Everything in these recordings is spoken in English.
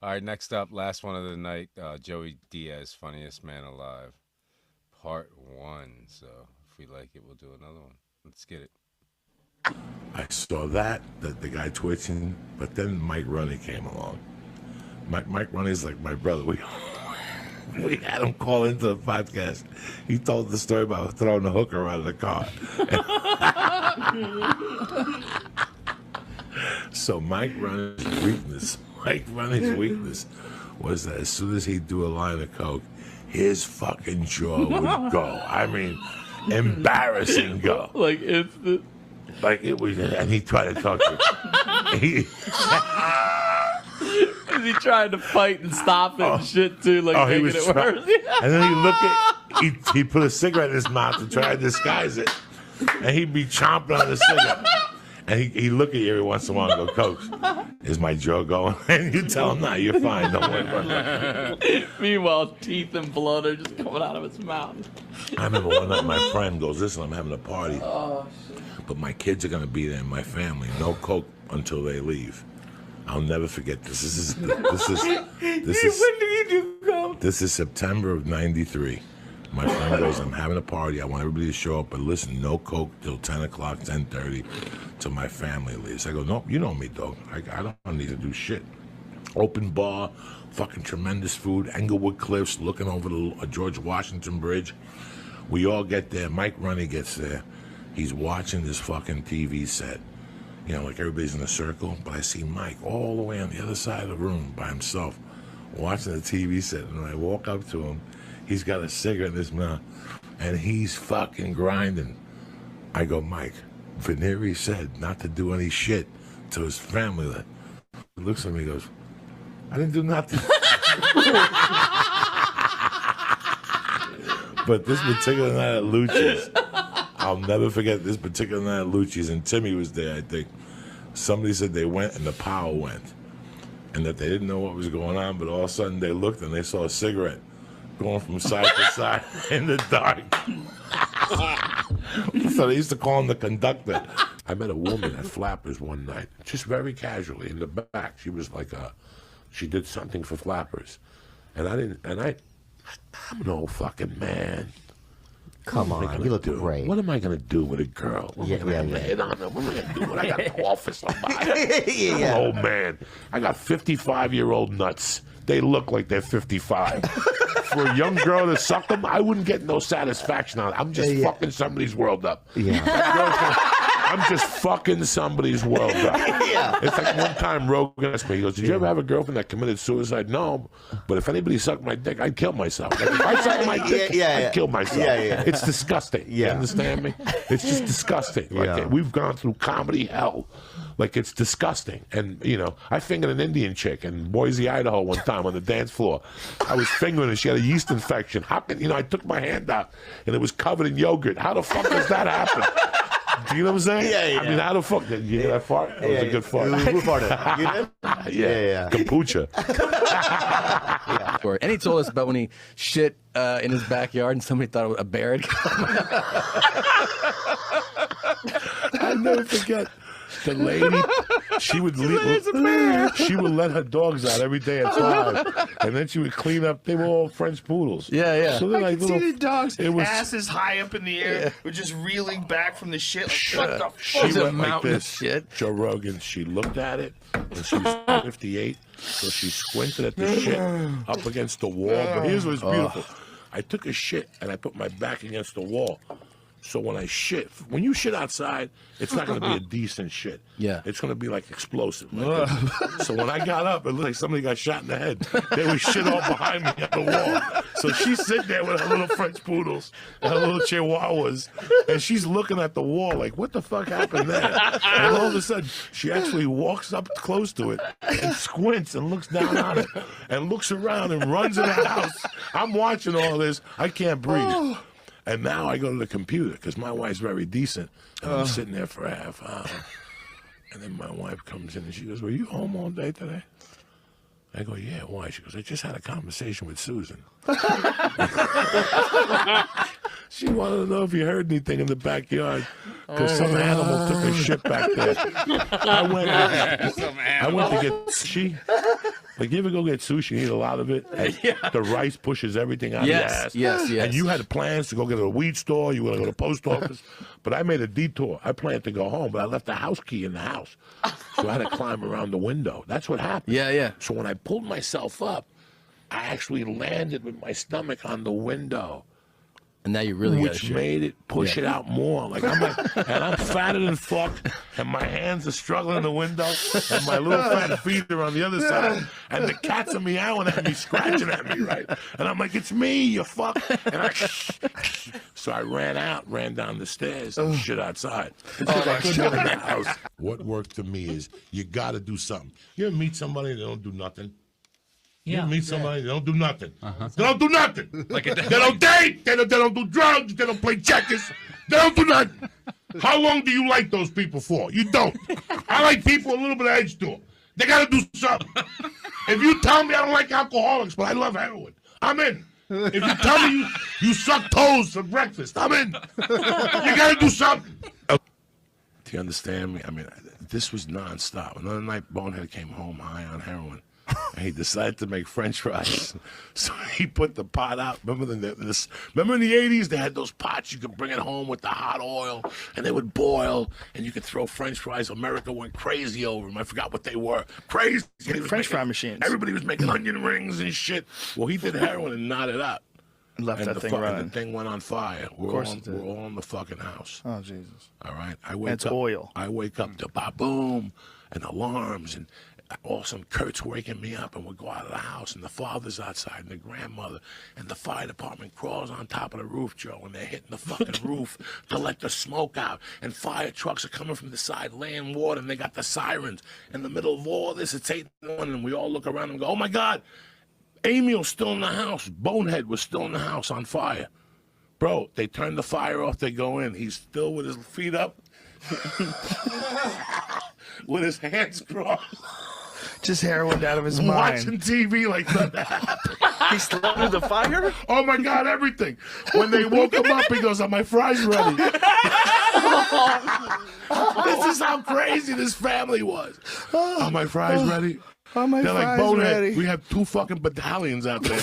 All right, next up, last one of the night, Joey Diaz, funniest man alive, part one. So if we like it, we'll do another one. Let's get it. I saw the guy twitching, but then Mike Runny came along. Mike Runny's like my brother. We had him call into the podcast. He told the story about throwing the hooker out of the car. So Mike Runny's weakness was that as soon as he'd do a line of coke, his fucking jaw would go. I mean, embarrassing go. Like instant. Like it was, and he tried to talk to me. Is he trying to fight and stop it and shit too? Like he making was it worse. And then he put a cigarette in his mouth to try to disguise it, and he'd be chomping on the cigarette. And he look at you every once in a while and go, "Coach, is my jaw going?" And you tell him, "No, you're fine. Don't worry about it." Meanwhile, teeth and blood are just coming out of his mouth. I remember one night my friend goes, "Listen, I'm having a party, Oh shit. but my kids are going to be there and my family. No coke until they leave." I'll never forget this. When did you do coke? This is September of '93. My friend goes, "I'm having a party. I want everybody to show up, but listen, no coke till 10 o'clock, 10:30, till my family leaves." I go, "Nope, you know me, dog. I don't need to do shit." Open bar, fucking tremendous food, Englewood Cliffs, looking over the George Washington Bridge. We all get there. Mike Runny gets there. He's watching this fucking TV set. You know, like everybody's in a circle, but I see Mike all the way on the other side of the room by himself, watching the TV set, and I walk up to him. He's got a cigarette in his mouth, and he's fucking grinding. I go, "Mike, Veneri said not to do any shit to his family." He looks at me and goes, "I didn't do nothing." But this particular night at Lucci's, I'll never forget this particular night at Lucci's, and Timmy was there, I think. Somebody said they went and the power went, and that they didn't know what was going on, but all of a sudden they looked and they saw a cigarette going from side to side in the dark. So they used to call him the conductor. I met a woman at Flappers one night, just very casually in the back. She was like she did something for Flappers, and I'm an old fucking man. Come on, you look great. What am I going to do with a girl? What am I going to hit on her? What am I going to do when I got to call for somebody? I'm an old man. I got 55-year-old nuts. They look like they're 55. For a young girl to suck them, I wouldn't get no satisfaction on it. I'm just fucking somebody's world up. I'm just fucking somebody's world up. It's like one time Rogan asked me, he goes, "Did you ever have a girlfriend that committed suicide?" No, but if anybody sucked my dick, I'd kill myself. Like, if I sucked my dick, I'd kill myself. It's disgusting. You understand me? It's just disgusting. Like, we've gone through comedy hell. Like, it's disgusting. And, you know, I fingered an Indian chick in Boise, Idaho one time on the dance floor. I was fingering her. She had a yeast infection. How can, I took my hand out and it was covered in yogurt. How the fuck does that happen? Do you know what I'm saying? I mean, how the fuck did you hear that fart? That was a good fart. Who farted? You did? Kombucha. And he told us about when he shit in his backyard and somebody thought a bear had come. I'll never forget. The lady, she would let her dogs out every day at 5, and then she would clean up. They were all French poodles. Yeah. So then I could see the dogs' asses high up in the air, were just reeling back from the shit. Like, what the fuck? She went like this. Shit. Joe Rogan, she looked at it, and she was 58, so she squinted at the shit up against the wall. But here's what's beautiful. I took a shit, and I put my back against the wall. So when you shit outside, it's not going to be a decent shit. Yeah. It's going to be like explosive. Like so when I got up, it looked like somebody got shot in the head. There was shit all behind me at the wall. So she's sitting there with her little French poodles and her little chihuahuas, and she's looking at the wall like, what the fuck happened there? And all of a sudden, she actually walks up close to it and squints and looks down on it and looks around and runs in the house. I'm watching all this. I can't breathe. And now I go to the computer because my wife's very decent. And I'm sitting there for a half hour. And then my wife comes in and she goes, "Were you home all day today?" I go, "Yeah, why?" She goes, "I just had a conversation with Susan." She wanted to know if you heard anything in the backyard because some animal took a shit back there. I went to get Like, you ever go get sushi and eat a lot of it? And the rice pushes everything out of your ass? Yes. And you had plans to go get a weed store, you were going to go to the post office. But I made a detour. I planned to go home, but I left the house key in the house. So I had to climb around the window. That's what happened. Yeah. So when I pulled myself up, I actually landed with my stomach on the window. And now you really got Which made it push it out more. Like and I'm fatter than fuck, and my hands are struggling in the window, and my little fat feet are on the other side, and the cats are meowing at me, scratching at me, right? And I'm like, it's me, you fuck. And so I ran down the stairs and shit outside. I couldn't get in the house. What worked for me is you got to do something. You ever meet somebody that don't do nothing? You meet somebody, they don't do nothing. They don't do nothing. They don't date. They don't do drugs. They don't play checkers. They don't do nothing. How long do you like those people for? You don't. I like people a little bit of edge to them. They got to do something. If you tell me I don't like alcoholics, but I love heroin, I'm in. If you tell me you suck toes for breakfast, I'm in. You got to do something. Do you understand me? I mean, this was nonstop. Another night, Bonehead came home high on heroin. And he decided to make French fries. So he put the pot out. Remember in the 80s, they had those pots. You could bring it home with the hot oil, and they would boil, and you could throw French fries. America went crazy over them. I forgot what they were. Crazy. French fry machines. Everybody was making onion rings and shit. Well, he did heroin and knotted out. And left that thing running. And the thing went on fire. We're all in the fucking house. Oh, Jesus. All right? It's oil. I wake up to ba-boom and alarms and all of a sudden Kurt's waking me up and we go out of the house and the father's outside and the grandmother and the fire department crawls on top of the roof, Joe, and they're hitting the fucking roof to let the smoke out, and fire trucks are coming from the side laying water, and they got the sirens. In the middle of all this, it's 8 in the morning, and we all look around and go, oh my God, Emil's still in the house. Bonehead was still in the house on fire. Bro, they turn the fire off, they go in. He's still with his feet up, with his hands crossed. Just heroin out of his mind. Watching TV like nothing happened. He slept through the fire? Oh my God, everything. When they woke him up, he goes, are my fries ready? This is how crazy this family was. Are my fries ready? Are my They're like, fries Bonehead, ready? we have 2 fucking battalions out there.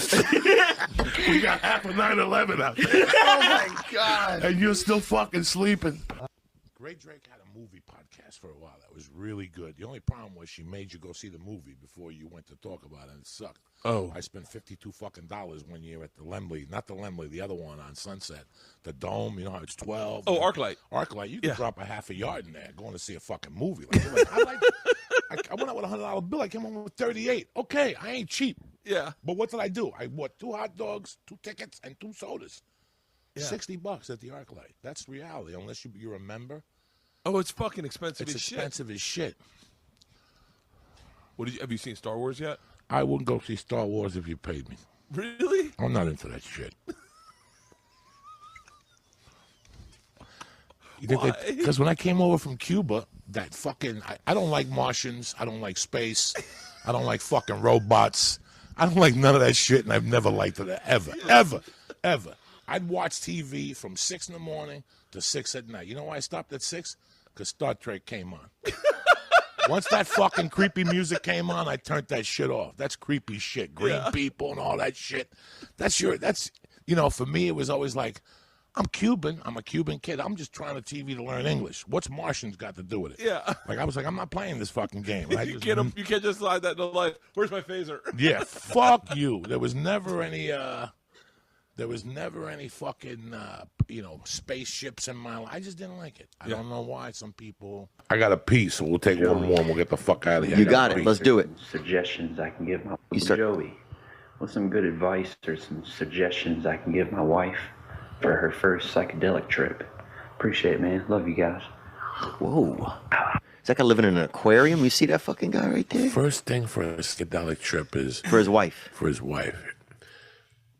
We got half of 9/11 out there. Oh my God. And you're still fucking sleeping. Great Drake had a movie podcast for a while that was really good. The only problem was she made you go see the movie before you went to talk about it, and it sucked. Oh. I spent $52 fucking one year at the Lemley, not the Lemley, the other one on Sunset, the Dome. You know how it's 12. Oh, ArcLight. ArcLight. You can Yeah. drop a half a yard in there going to see a fucking movie. I went out with a $100 bill. I came home with 38. Okay, I ain't cheap. Yeah. But what did I do? I bought 2 hot dogs, 2 tickets, and 2 sodas. Yeah. $60 at the ArcLight. That's reality, unless you're a member. Oh, it's fucking expensive It's as shit. expensive as shit. Have you seen Star Wars yet? I wouldn't go see Star Wars if you paid me. Really? I'm not into that shit. Because when I came over from Cuba, that fucking... I don't like Martians. I don't like space. I don't like fucking robots. I don't like none of that shit, and I've never liked it ever. Ever. I'd watch TV from 6 in the morning to 6 at night. You know why I stopped at 6? Because Star Trek came on. Once that fucking creepy music came on, I turned that shit off. That's creepy shit. Green people and all that shit. That's, for me, it was always like, I'm Cuban. I'm a Cuban kid. I'm just trying to TV to learn English. What's Martians got to do with it? Yeah. Like, I was like, I'm not playing this fucking game. You can't just slide that into life. Where's my phaser? Yeah, fuck you. There was never any fucking, spaceships in my life. I just didn't like it. I don't know why some people... I got a piece, so we'll take one more and we'll get the fuck out of here. You got it. Let's do it. Suggestions I can give my Joey. What's some good advice or some suggestions I can give my wife for her first psychedelic trip? Appreciate it, man. Love you guys. Whoa. It's like I live in an aquarium. You see that fucking guy right there? First thing for a psychedelic trip is... For his wife. For his wife.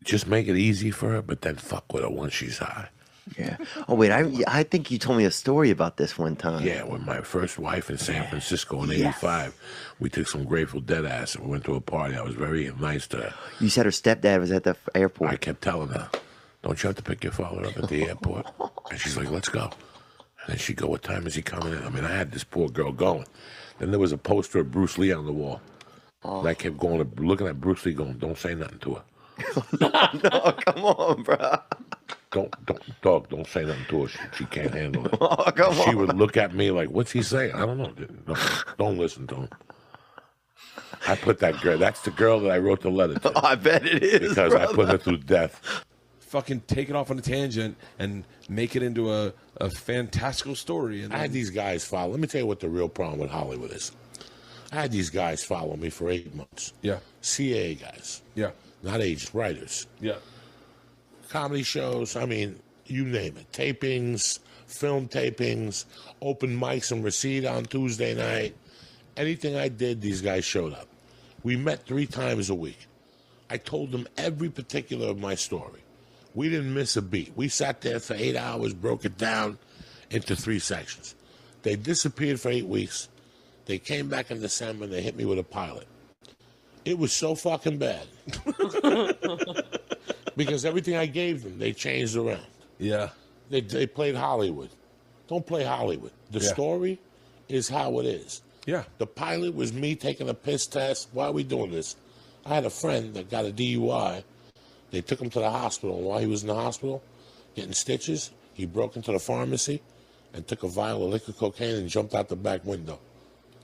Just make it easy for her, but then fuck with her once she's high. Yeah. Oh, wait, I think you told me a story about this one time. Yeah, with my first wife in San Francisco in '85, we took some Grateful Dead ass and we went to a party. I was very nice to her. You said her stepdad was at the airport. I kept telling her, don't you have to pick your father up at the airport? And she's like, let's go. And then she'd go, what time is he coming in? I mean, I had this poor girl going. Then there was a poster of Bruce Lee on the wall. And I kept going, looking at Bruce Lee, going, "Don't say nothing to her. No, come on, bro. Don't say nothing to her. She can't handle it." Oh, come She on. would look at me like, "What's he saying? I don't know. No, don't listen to him." I put that girl. That's the girl that I wrote the letter to. I bet it is, Because I put her through death. Fucking take it off on a tangent and make it into a fantastical story. And I had these guys follow. Let me tell you what the real problem with Hollywood is. I had these guys follow me for 8 months. Yeah. CA guys. Yeah. Not agents, writers. Yeah. Comedy shows, I mean, you name it. Tapings, film tapings, open mics and receipt on Tuesday night. Anything I did, these guys showed up. We met 3 times a week. I told them every particular of my story. We didn't miss a beat. We sat there for 8 hours, broke it down into 3 sections. They disappeared for 8 weeks. They came back in December and they hit me with a pilot. It was so fucking bad. Because everything I gave them, they changed around. Yeah. They played Hollywood. Don't play Hollywood. The story is how it is. Yeah. The pilot was me taking a piss test. Why are we doing this? I had a friend that got a DUI. They took him to the hospital. And while he was in the hospital, getting stitches, he broke into the pharmacy and took a vial of liquid cocaine and jumped out the back window.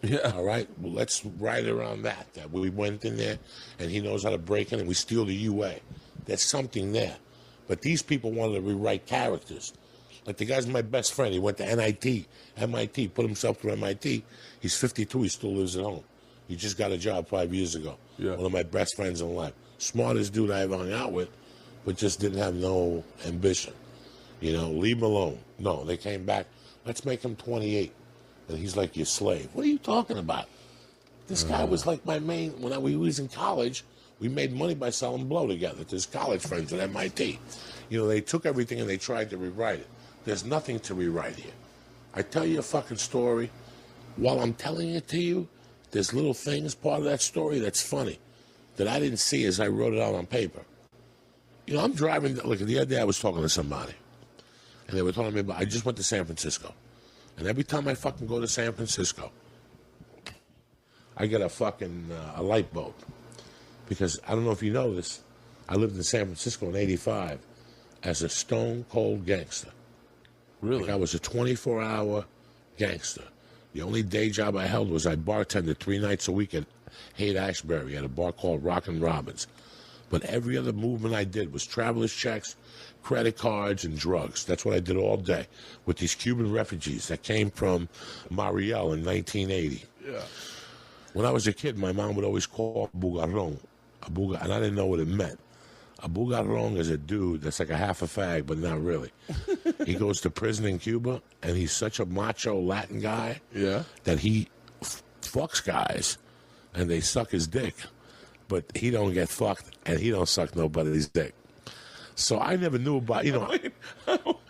Yeah. All right? Well, let's write around that we went in there and he knows how to break in and we steal the UA. There's something there. But these people wanted to rewrite characters. Like the guy's my best friend. He went to MIT, put himself through MIT. He's 52. He still lives at home. He just got a job 5 years ago. Yeah. One of my best friends in life. Smartest dude I ever hung out with, but just didn't have no ambition. You know, leave him alone. No, they came back. Let's make him 28. And he's like your slave. What are you talking about? This guy was like my main, when we was in college, we made money by selling blow together to his college friends at MIT. You know, they took everything and they tried to rewrite it. There's nothing to rewrite here. I tell you a fucking story. While I'm telling it to you, there's little things, part of that story that's funny, that I didn't see as I wrote it out on paper. You know, I'm driving, look, the other day I was talking to somebody, and they were telling me about, I just went to San Francisco. And every time I fucking go to San Francisco, I get a fucking a light bulb. Because I don't know if you know this, I lived in San Francisco in '85 as a stone cold gangster. Really? Like I was a 24-hour gangster. The only day job I held was I bartended 3 nights a week at Haight-Ashbury at a bar called Rockin' Robins. But every other movement I did was traveler's checks, credit cards, and drugs. That's what I did all day with these Cuban refugees that came from Mariel in 1980. Yeah. When I was a kid, my mom would always call bugarrón, and I didn't know what it meant. A bugarrón is a dude that's like a half a fag, but not really. He goes to prison in Cuba, and he's such a macho Latin guy that he fucks guys, and they suck his dick. But he don't get fucked, and he don't suck nobody's dick. So I never knew about, you know.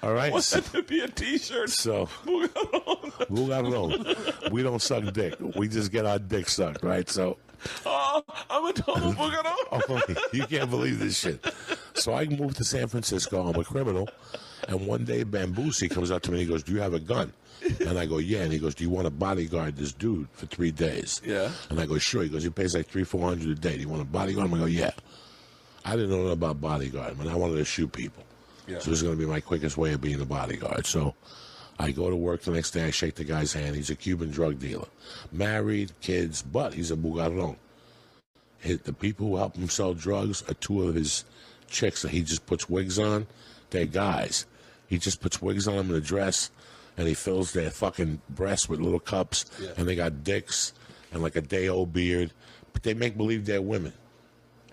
All right? I want that to be a T-shirt. So, bugarrón. We don't suck dick. We just get our dick sucked, right? So, I'm a total bugarrón. oh, you can't believe this shit. So I moved to San Francisco. I'm a criminal. And one day, Bambusi comes up to me and he goes, "Do you have a gun?" And I go, "Yeah." And he goes, "Do you want to bodyguard this dude for 3 days?" Yeah. And I go, "Sure." He goes, "He pays like $300-400 a day. Do you want to bodyguard him?" I go, "Yeah." I didn't know nothing about bodyguard, but I wanted to shoot people. Yeah. So this is going to be my quickest way of being a bodyguard. So I go to work the next day. I shake the guy's hand. He's a Cuban drug dealer. Married, kids, but he's a bugarrón. The people who help him sell drugs are 2 of his chicks that he just puts wigs on. They're guys. He just puts wigs on them in a dress, and he fills their fucking breasts with little cups, and they got dicks and like a day-old beard. But they make believe they're women.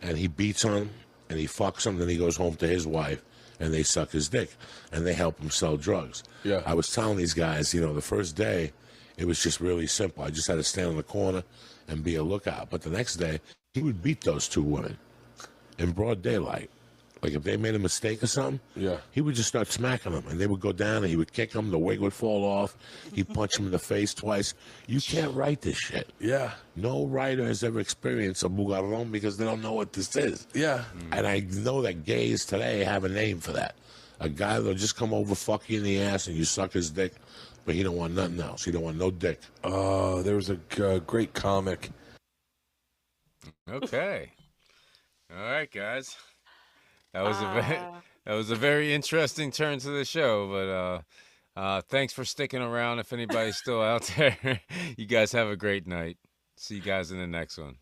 And he beats on them, and he fucks them, then he goes home to his wife, and they suck his dick, and they help him sell drugs. Yeah. I was telling these guys, you know, the first day, it was just really simple. I just had to stand on the corner and be a lookout. But the next day, he would beat those 2 women in broad daylight. Like if they made a mistake or something, he would just start smacking them, and they would go down, and he would kick them. The wig would fall off. He'd punch them in the face twice. You can't write this shit. Yeah. No writer has ever experienced a bugarrón because they don't know what this is. Yeah. And I know that gays today have a name for that. A guy that'll just come over, fuck you in the ass, and you suck his dick, but he don't want nothing else. He don't want no dick. There was a great comic Okay. All right, guys. That was that was a very interesting turn to the show, but thanks for sticking around. If anybody's still out there, you guys have a great night. See you guys in the next one.